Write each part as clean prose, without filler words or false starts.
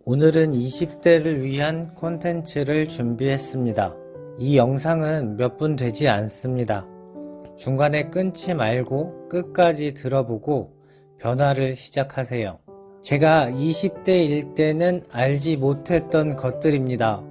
오늘은 20대를 위한 콘텐츠를 준비했습니다. 이 영상은 몇 분 되지 않습니다. 중간에 끊지 말고 끝까지 들어보고 변화를 시작하세요. 제가 20대일 때는 알지 못했던 것들입니다.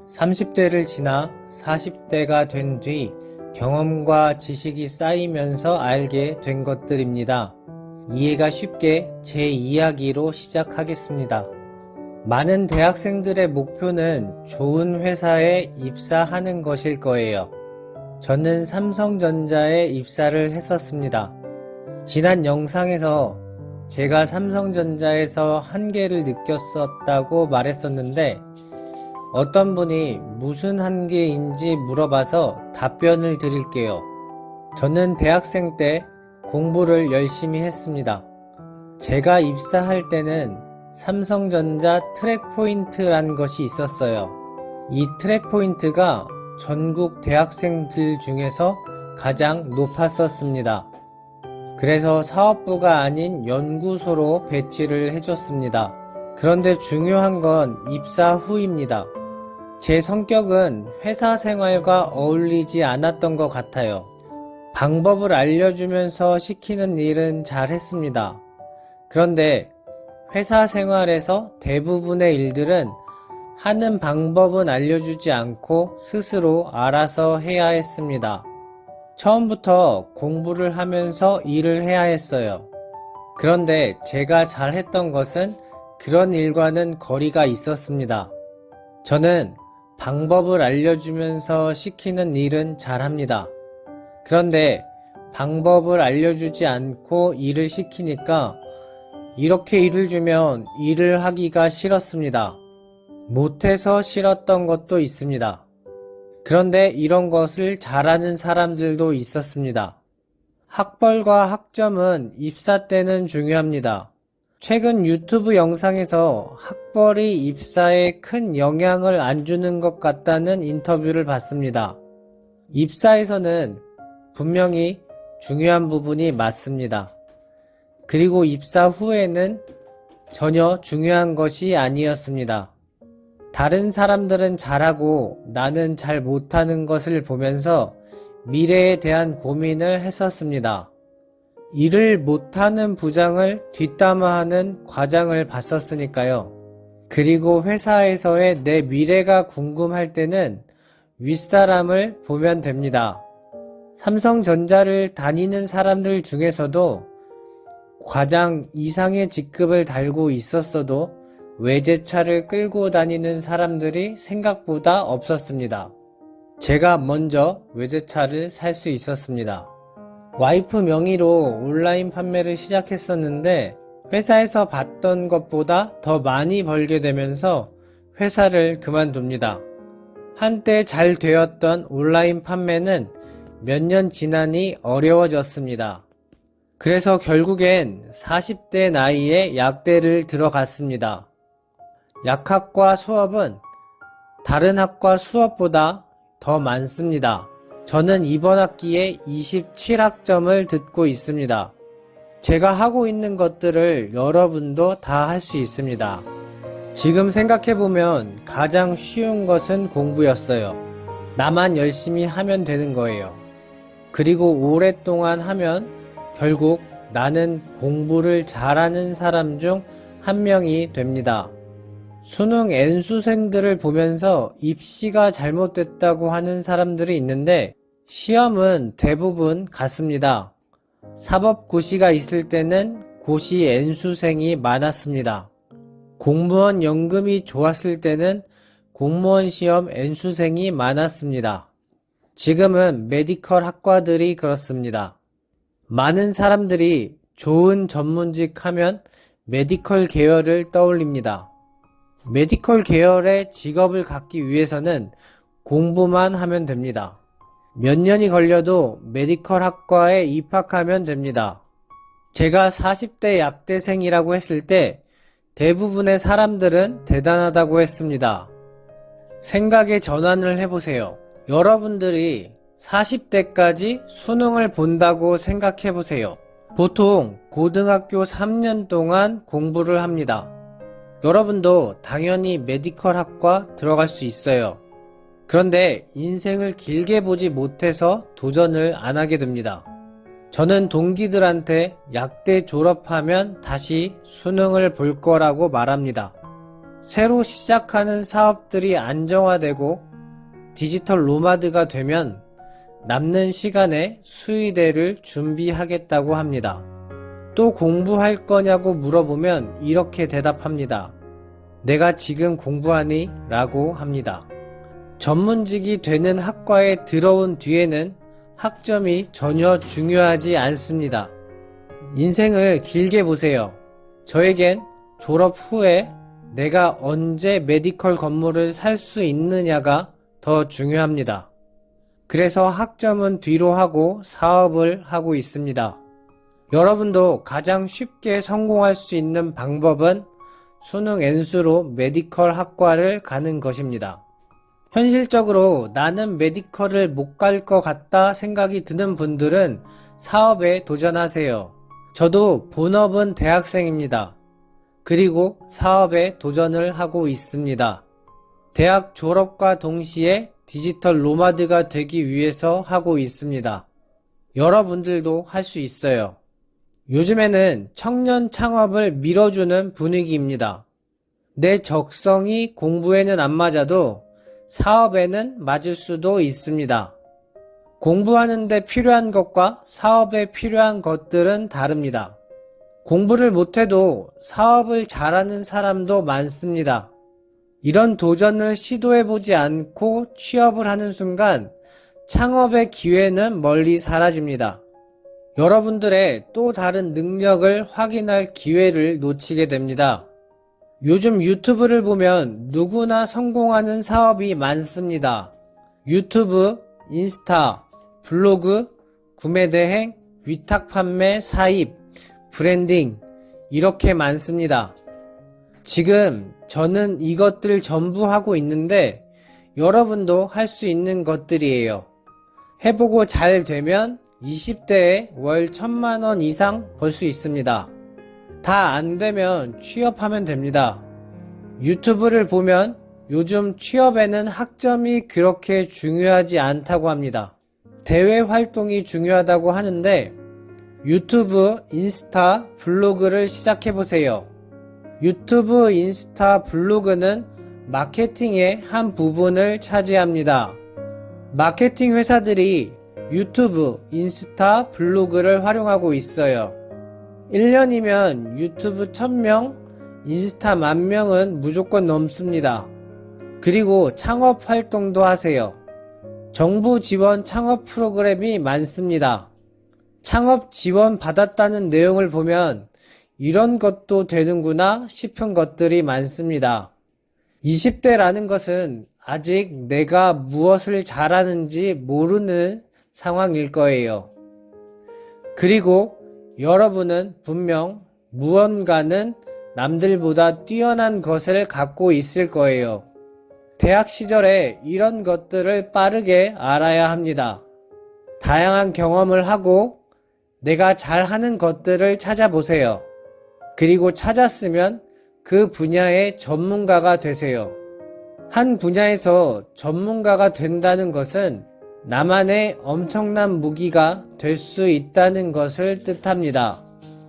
30대를 지나 40대가 된 뒤 경험과 지식이 쌓이면서 알게 된 것들입니다. 이해가 쉽게 제 이야기로 시작하겠습니다. 많은 대학생들의 목표는 좋은 회사에 입사하는 것일 거예요. 저는 삼성전자에 입사를 했었습니다. 지난 영상에서 제가 삼성전자에서 한계를 느꼈었다고 말했었는데 어떤 분이 무슨 한계인지 물어봐서 답변을 드릴게요. 저는 대학생 때 공부를 열심히 했습니다. 제가 입사할 때는 삼성전자 트랙포인트란 것이 있었어요. 이 트랙포인트가 전국 대학생들 중에서 가장 높았었습니다. 그래서 사업부가 아닌 연구소로 배치를 해줬습니다. 그런데 중요한 건 입사 후입니다. 제 성격은 회사 생활과 어울리지 않았던 것 같아요. 방법을 알려주면서 시키는 일은 잘했습니다. 그런데 회사 생활에서 대부분의 일들은 하는 방법은 알려주지 않고 스스로 알아서 해야 했습니다. 처음부터 공부를 하면서 일을 해야 했어요. 그런데 제가 잘했던 것은 그런 일과는 거리가 있었습니다. 저는 방법을 알려주면서 시키는 일은 잘합니다. 그런데 방법을 알려주지 않고 일을 시키니까 이렇게 일을 주면 일을 하기가 싫었습니다. 못해서 싫었던 것도 있습니다. 그런데 이런 것을 잘하는 사람들도 있었습니다. 학벌과 학점은 입사 때는 중요합니다. 최근 유튜브 영상에서 학벌이 입사에 큰 영향을 안 주는 것 같다는 인터뷰를 봤습니다. 입사에서는 분명히 중요한 부분이 맞습니다. 그리고 입사 후에는 전혀 중요한 것이 아니었습니다. 다른 사람들은 잘하고 나는 잘 못하는 것을 보면서 미래에 대한 고민을 했었습니다. 일을 못하는 부장을 뒷담화하는 과장을 봤었으니까요. 그리고 회사에서의 내 미래가 궁금할 때는 윗사람을 보면 됩니다. 삼성전자를 다니는 사람들 중에서도 과장 이상의 직급을 달고 있었어도 외제차를 끌고 다니는 사람들이 생각보다 없었습니다. 제가 먼저 외제차를 살 수 있었습니다. 와이프 명의로 온라인 판매를 시작했었는데 회사에서 받던 것보다 더 많이 벌게 되면서 회사를 그만둡니다. 한때 잘 되었던 온라인 판매는 몇 년 지나니 어려워졌습니다. 그래서 결국엔 40대 나이에 약대를 들어갔습니다. 약학과 수업은 다른 학과 수업보다 더 많습니다. 저는 이번 학기에 27학점을 듣고 있습니다. 제가 하고 있는 것들을 여러분도 다 할 수 있습니다. 지금 생각해보면 가장 쉬운 것은 공부였어요. 나만 열심히 하면 되는 거예요. 그리고 오랫동안 하면 결국 나는 공부를 잘하는 사람 중 한 명이 됩니다. 수능 N수생들을 보면서 입시가 잘못됐다고 하는 사람들이 있는데 시험은 대부분 같습니다. 사법고시가 있을 때는 고시 N수생이 많았습니다. 공무원 연금이 좋았을 때는 공무원 시험 N수생이 많았습니다. 지금은 메디컬 학과들이 그렇습니다. 많은 사람들이 좋은 전문직 하면 메디컬 계열을 떠올립니다. 메디컬 계열의 직업을 갖기 위해서는 공부만 하면 됩니다. 몇 년이 걸려도 메디컬 학과에 입학하면 됩니다. 제가 40대 약대생이라고 했을 때 대부분의 사람들은 대단하다고 했습니다. 생각의 전환을 해보세요. 여러분들이 40대까지 수능을 본다고 생각해보세요. 보통 고등학교 3년 동안 공부를 합니다. 여러분도 당연히 메디컬 학과 들어갈 수 있어요. 그런데 인생을 길게 보지 못해서 도전을 안 하게 됩니다. 저는 동기들한테 약대 졸업하면 다시 수능을 볼 거라고 말합니다. 새로 시작하는 사업들이 안정화되고 디지털 노마드가 되면 남는 시간에 수의대를 준비하겠다고 합니다. 또 공부할 거냐고 물어보면 이렇게 대답합니다. 내가 지금 공부하니? 라고 합니다. 전문직이 되는 학과에 들어온 뒤에는 학점이 전혀 중요하지 않습니다. 인생을 길게 보세요. 저에겐 졸업 후에 내가 언제 메디컬 건물을 살 수 있느냐가 더 중요합니다. 그래서 학점은 뒤로 하고 사업을 하고 있습니다. 여러분도 가장 쉽게 성공할 수 있는 방법은 수능 N수로 메디컬 학과를 가는 것입니다. 현실적으로 나는 메디컬을 못 갈 것 같다 생각이 드는 분들은 사업에 도전하세요. 저도 본업은 대학생입니다. 그리고 사업에 도전을 하고 있습니다. 대학 졸업과 동시에 디지털 노마드가 되기 위해서 하고 있습니다. 여러분들도 할 수 있어요. 요즘에는 청년 창업을 밀어주는 분위기입니다. 내 적성이 공부에는 안 맞아도 사업에는 맞을 수도 있습니다. 공부하는데 필요한 것과 사업에 필요한 것들은 다릅니다. 공부를 못해도 사업을 잘하는 사람도 많습니다. 이런 도전을 시도해보지 않고 취업을 하는 순간 창업의 기회는 멀리 사라집니다. 여러분들의 또 다른 능력을 확인할 기회를 놓치게 됩니다. 요즘 유튜브를 보면 누구나 성공하는 사업이 많습니다. 유튜브, 인스타, 블로그, 구매대행, 위탁 판매, 사입, 브랜딩 이렇게 많습니다. 지금 저는 이것들 전부 하고 있는데 여러분도 할 수 있는 것들이에요. 해보고 잘 되면 20대에 월 1,000만원 이상 벌 수 있습니다. 다 안 되면 취업하면 됩니다. 유튜브를 보면 요즘 취업에는 학점이 그렇게 중요하지 않다고 합니다. 대외 활동이 중요하다고 하는데 유튜브, 인스타, 블로그를 시작해보세요. 유튜브, 인스타, 블로그는 마케팅의 한 부분을 차지합니다. 마케팅 회사들이 유튜브, 인스타, 블로그를 활용하고 있어요. 1년이면 유튜브 1,000명, 인스타 10,000명은 무조건 넘습니다. 그리고 창업 활동도 하세요. 정부 지원 창업 프로그램이 많습니다. 창업 지원 받았다는 내용을 보면 이런 것도 되는구나 싶은 것들이 많습니다. 20대라는 것은 아직 내가 무엇을 잘하는지 모르는 상황일 거예요. 그리고 여러분은 분명 무언가는 남들보다 뛰어난 것을 갖고 있을 거예요. 대학 시절에 이런 것들을 빠르게 알아야 합니다. 다양한 경험을 하고 내가 잘하는 것들을 찾아보세요. 그리고 찾았으면 그 분야의 전문가가 되세요. 한 분야에서 전문가가 된다는 것은 나만의 엄청난 무기가 될 수 있다는 것을 뜻합니다.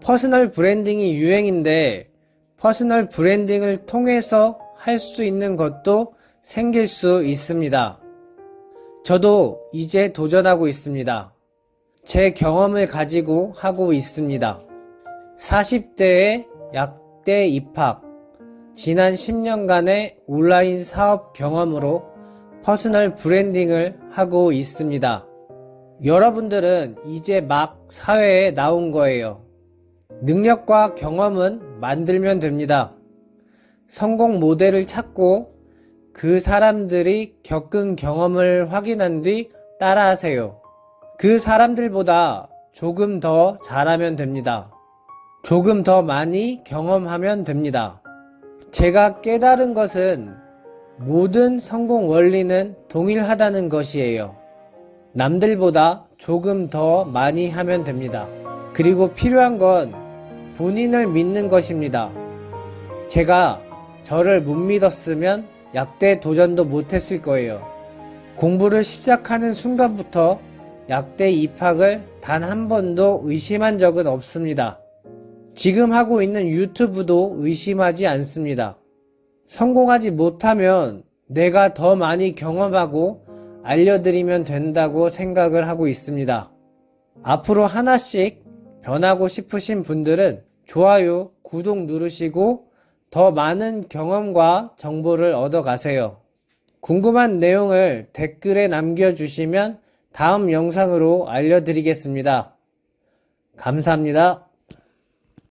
퍼스널 브랜딩이 유행인데 퍼스널 브랜딩을 통해서 할 수 있는 것도 생길 수 있습니다. 저도 이제 도전하고 있습니다. 제 경험을 가지고 하고 있습니다. 40대에 약대 입학, 지난 10년간의 온라인 사업 경험으로 퍼스널 브랜딩을 하고 있습니다. 여러분들은 이제 막 사회에 나온 거예요. 능력과 경험은 만들면 됩니다. 성공 모델을 찾고 그 사람들이 겪은 경험을 확인한 뒤 따라하세요. 그 사람들보다 조금 더 잘하면 됩니다. 조금 더 많이 경험하면 됩니다. 제가 깨달은 것은 모든 성공 원리는 동일하다는 것이에요. 남들보다 조금 더 많이 하면 됩니다. 그리고 필요한 건 본인을 믿는 것입니다. 제가 저를 못 믿었으면 약대 도전도 못했을 거예요. 공부를 시작하는 순간부터 약대 입학을 단 한 번도 의심한 적은 없습니다. 지금 하고 있는 유튜브도 의심하지 않습니다. 성공하지 못하면 내가 더 많이 경험하고 알려드리면 된다고 생각을 하고 있습니다. 앞으로 하나씩 변하고 싶으신 분들은 좋아요, 구독 누르시고 더 많은 경험과 정보를 얻어가세요. 궁금한 내용을 댓글에 남겨주시면 다음 영상으로 알려드리겠습니다. 감사합니다.